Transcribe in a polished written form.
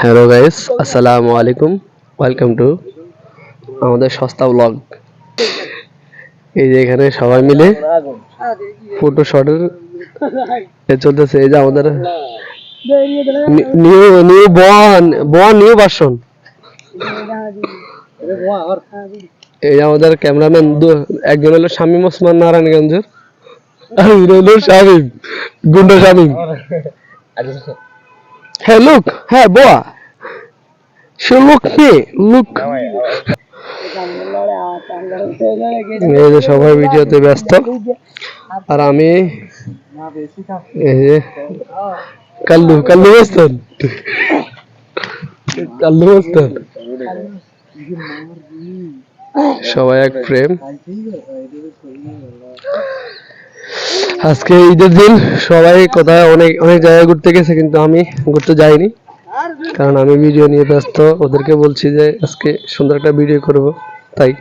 Hello guys, আসসালামু আলাইকুম। Welcome to আমাদের সস্তা ব্লগ। এই যে এখানে সবাই মিলে ফটো শটের চলতেছে। এই যে আমাদের নিউ নিউ বন বন নিউ ভার্সন। এই যে আমাদের ক্যামেরাম্যান একজন হলো শামীম ওসমান নারায়ণগঞ্জের, আর হলো শামীম গুন্ডা শামীম। হ্যাঁ লুক, হ্যাঁ বোয়া সে লুক হে লুক। এই যে সবাই ভিডিওতে ব্যস্ত, আর আমি এই যে কাল্লু কাল্লু বসতেন কাল্লু বসতেন সবাই এক প্রেম। আজকে ঈদের দিন সবাই কোথায় অনেক অনেক জায়গায় ঘুরতে গেছে, কিন্তু আমি ঘুরতে যাইনি, কারণ আমি ভিডিও নিয়ে ব্যস্ত। ওদেরকে বলছি যে আজকে সুন্দর একটা ভিডিও করব, তাই।